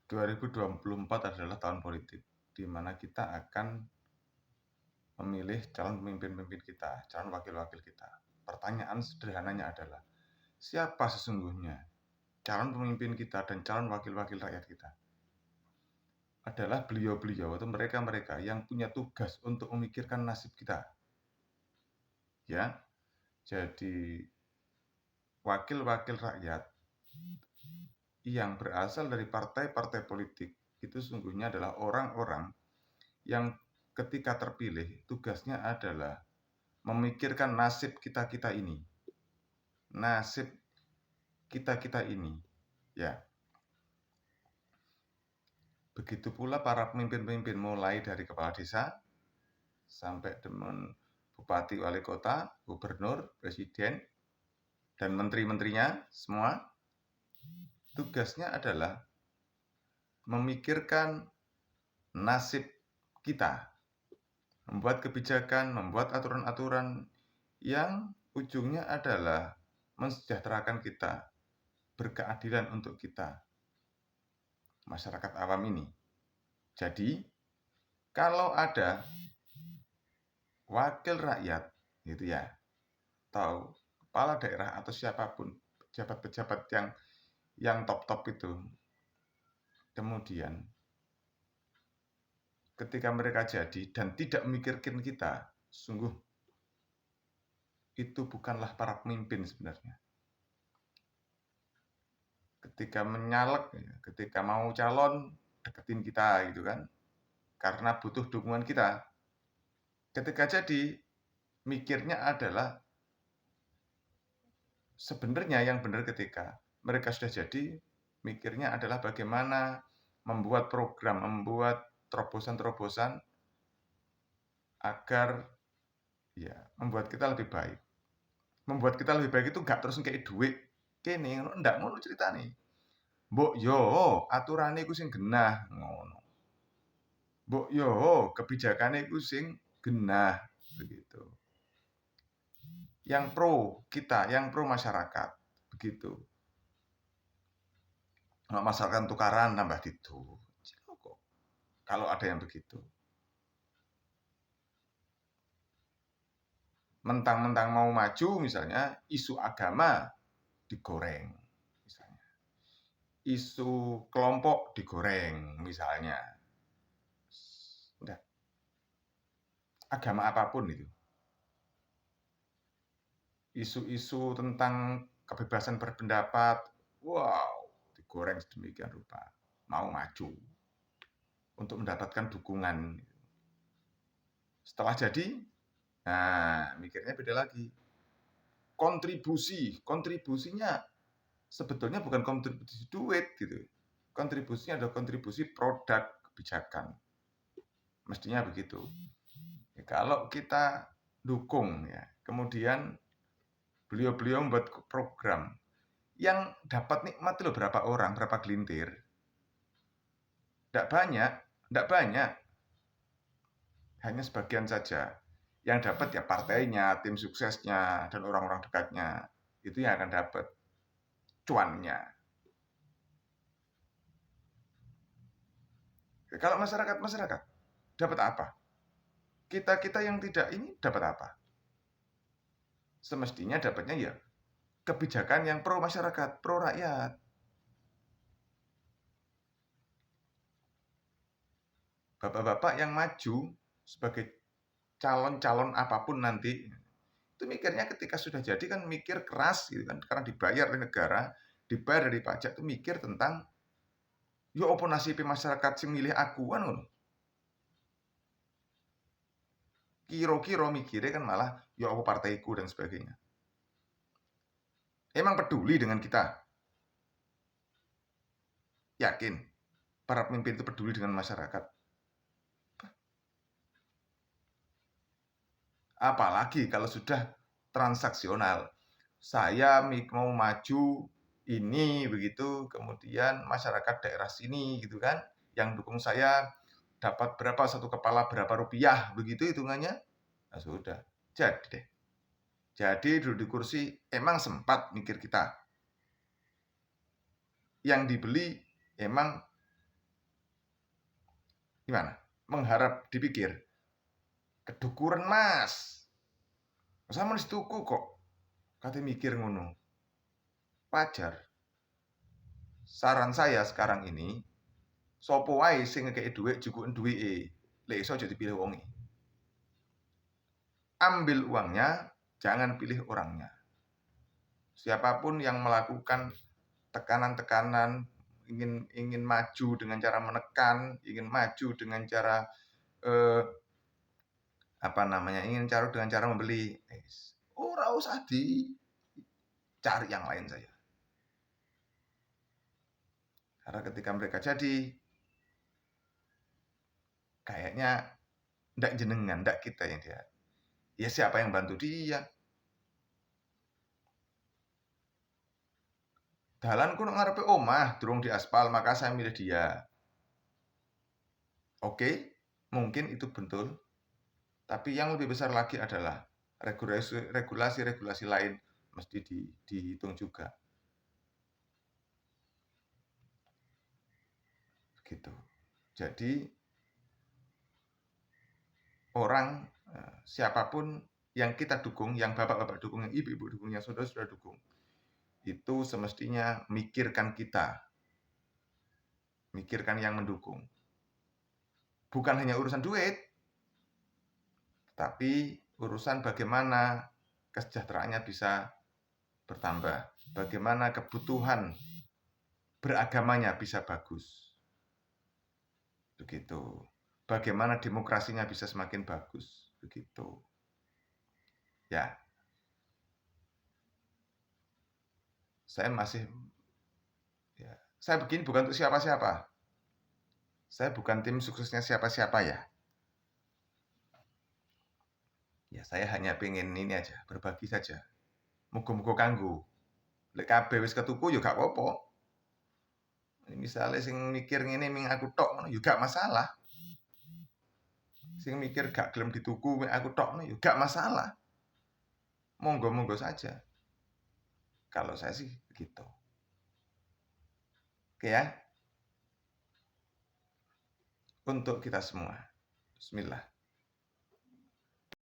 2024 adalah tahun politik, di mana kita akan memilih calon pemimpin-pemimpin kita, calon wakil-wakil kita. Pertanyaan sederhananya adalah, siapa sesungguhnya calon pemimpin kita dan calon wakil-wakil rakyat kita? Adalah beliau-beliau atau mereka-mereka yang punya tugas untuk memikirkan nasib kita. Ya, jadi wakil-wakil rakyat yang berasal dari partai-partai politik itu sesungguhnya adalah orang-orang yang ketika terpilih tugasnya adalah memikirkan nasib kita-kita ini. Nasib kita-kita ini. Ya. Begitu pula para pemimpin-pemimpin mulai dari kepala desa sampai dengan bupati, wali kota, gubernur, presiden, dan menteri-menterinya semua tugasnya adalah memikirkan nasib kita, membuat kebijakan, membuat aturan-aturan yang ujungnya adalah mensejahterakan kita, berkeadilan untuk kita, masyarakat awam ini. Jadi, kalau ada wakil rakyat, gitu ya, atau kepala daerah atau siapapun, pejabat-pejabat yang top-top itu, kemudian ketika mereka jadi dan tidak memikirkan kita, sungguh itu bukanlah para pemimpin sebenarnya. Ketika menyalek, ketika mau calon, deketin kita gitu kan, karena butuh dukungan kita. Ketika jadi, mikirnya adalah sebenarnya yang benar ketika mereka sudah jadi, mikirnya adalah bagaimana membuat program, membuat terobosan-terobosan agar ya membuat kita lebih baik. Membuat kita lebih baik itu gak terus kayak duit. Kene ndak ngono ceritane. Mbok yo aturane iku sing genah ngono. Mbok yo kebijakane iku sing genah begitu. Yang pro kita, yang pro masyarakat begitu. Kalau masyarakat tukaran tambah itu. Kalau ada yang begitu. Mentang-mentang mau maju misalnya isu agama digoreng misalnya. Isu kelompok digoreng misalnya. Udah. Agama apapun itu. Isu-isu tentang kebebasan berpendapat, wow, digoreng sedemikian rupa. Mau maju untuk mendapatkan dukungan. Setelah jadi, nah mikirnya beda lagi. Kontribusinya sebetulnya bukan kontribusi duit gitu. Kontribusinya adalah kontribusi produk kebijakan. Mestinya begitu. Ya, kalau kita dukung ya, kemudian beliau-beliau membuat program yang dapat nikmat loh berapa orang, berapa gelintir. Tidak banyak. Hanya sebagian saja. Yang dapat ya partainya, tim suksesnya, dan orang-orang dekatnya. Itu yang akan dapat cuannya. Kalau masyarakat dapat apa? Kita yang tidak ini dapat apa? Semestinya dapatnya ya kebijakan yang pro masyarakat, pro rakyat. Bapak-bapak yang maju sebagai calon-calon apapun nanti, itu mikirnya ketika sudah jadi kan mikir keras gitu kan, karena dibayar oleh negara, dibayar dari pajak, itu mikir tentang yo apa nasib masyarakat sing milih aku kan ngono. Kira-kira mikirnya kan malah yo apa partaiku dan sebagainya. Emang peduli dengan kita? Yakin para pemimpin itu peduli dengan masyarakat? Apalagi kalau sudah transaksional. Saya mau maju ini begitu, kemudian masyarakat daerah sini gitu kan, yang dukung saya dapat berapa satu kepala berapa rupiah begitu hitungannya. Nah sudah, jadi deh. Jadi duduk di kursi emang sempat mikir kita. Yang dibeli emang Gimana? Mengharap dipikir, kedukuran mas. Sama wis tuku kok. Kate mikir ngono. Wajar. Saran saya sekarang ini, sapa wae sing ngekeki dhuwit jukuken duwike. Lek iso aja dipilih wonge. Ambil uangnya, jangan pilih orangnya. Siapapun yang melakukan tekanan-tekanan, ingin maju dengan cara menekan, ingin maju dengan cara dengan cara membeli, ora usah dicari yang lain saya. Karena ketika mereka jadi, kayaknya ndak jenengan, ndak kita yang dia. Ya siapa yang bantu dia? Dalanku nang ngarepe omah, durung diaspal, maka saya milih dia. Oke, mungkin itu betul. Tapi yang lebih besar lagi adalah regulasi-regulasi lain mesti dihitung juga. Gitu. Jadi orang siapapun yang kita dukung, yang bapak-bapak dukung, yang ibu-ibu dukung, yang saudara-saudara dukung, itu semestinya mikirkan kita, mikirkan yang mendukung. Bukan hanya urusan duit, tapi urusan bagaimana kesejahteraannya bisa bertambah, bagaimana kebutuhan beragamanya bisa bagus. Begitu. Bagaimana demokrasinya bisa semakin bagus. Begitu. Ya. Saya begini bukan untuk siapa-siapa. Saya bukan tim suksesnya siapa-siapa ya. Ya, saya hanya pengen ini aja, berbagi saja. Muga-muga kanggo. Lek kabeh wis ketuku ya gak apa-apa. Misalnya sing mikir ngene ming aku tok ngono ya gak masalah. Sing mikir gak gelem dituku ming aku tok ngono ya gak masalah. Monggo-monggo saja. Kalau saya sih begitu. Oke ya. Untuk kita semua. Bismillah.